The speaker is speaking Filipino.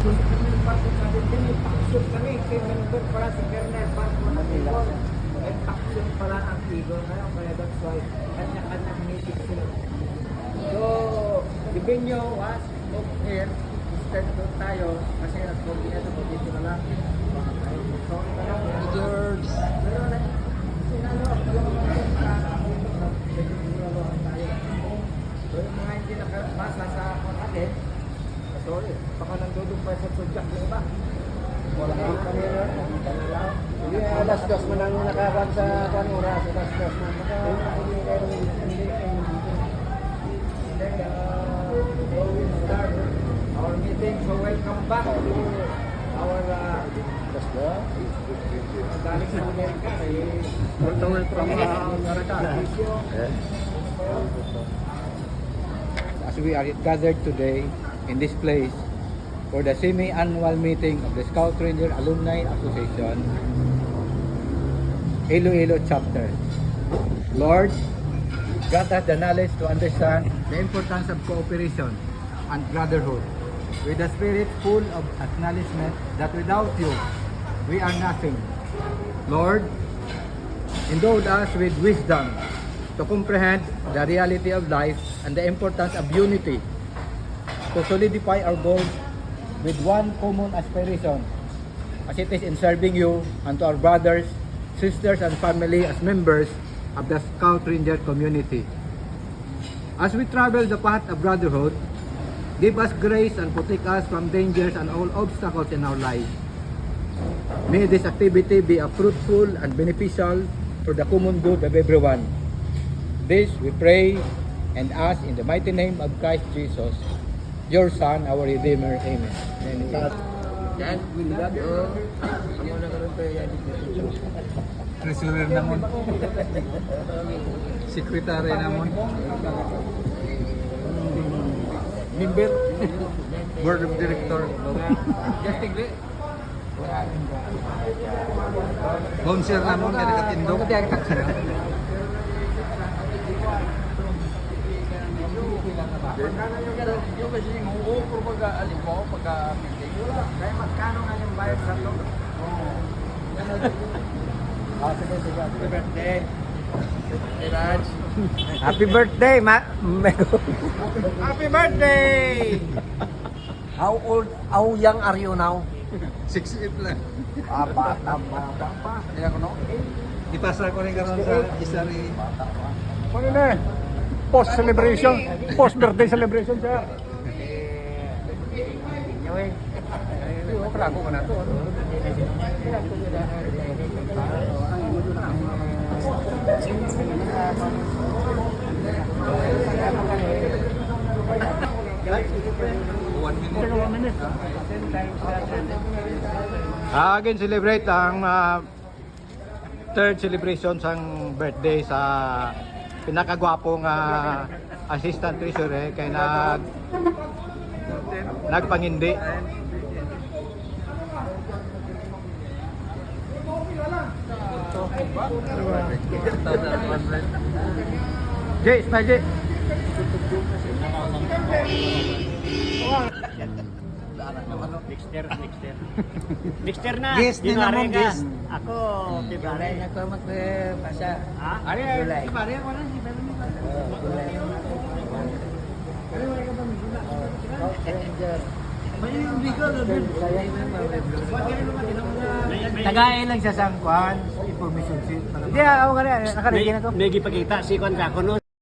Kami ng Parko sabi din, may paksyon kami. Kaya nandun pala si Kernel Parko na Igor. May paksyon pala ang Igor ngayon. Kaya that's why kanya-kanyang meeting sila. So, the venue was over here. Instead doon tayo, kasi nag-coordinate ako dito na lang. So, ito lang. George. Pero, sinalo, dalawang mga tayo. So, yung mga hindi nakabasa sa atin, sorry, baka nandudong pa sa sudyak ng iba. Wala kang kanina. Hindi, alas dos mo nang nakakag sa oras. Alas dos mo. We will start our meeting. So welcome back to our galing sa Amerika. As we are gathered today in this place for the semi-annual meeting of the Scout Ranger Alumni Association, Iloilo Chapter. Lord, grant us the knowledge to understand the importance of cooperation and brotherhood, with a spirit full of acknowledgement that without you, we are nothing. Lord, endow us with wisdom to comprehend the reality of life and the importance of unity, to solidify our goals with one common aspiration, as it is in serving you and to our brothers, sisters, and family as members of the Scout Ranger community. As we travel the path of brotherhood, give us grace and protect us from dangers and all obstacles in our lives. May this activity be a fruitful and beneficial for the common good of everyone. This we pray and ask in the mighty name of Christ Jesus, your Son, our Redeemer. Amen. Yan, wilgad o hindi mo nagkaroon tayo yan. Treasurer naman. Secretary naman. Member. Board of Director. Just tigli. Bouncer naman. Kaya katindog. Yung kasi yung huwag po pag-alin mo, pag-meeting. Kaya magkano nga yung bayad sa ito? Sige. Happy birthday. Hey, Raj. Happy birthday, Happy birthday! How young are you now? 6'8 lang. Bata pa. Kaya ko no? Ipasa ko rin karon sa isa rin. Ano na eh? Post-celebration. Post-birthday celebration siya. Prago ka na to. Again, celebrate ang third celebration sang birthday sa pinakagwapong assistant treasurer kay nagpangindi. Jay, smile Jay. Mixter na. Guest din January naman, ka. guest. Ako, February. Ito magpasa. Ha? July. Tagain lang siya sang kwan, information sheet. Hindi, ako ka rin. Nakarigyan na to. May gipakita si Kwan Kakuno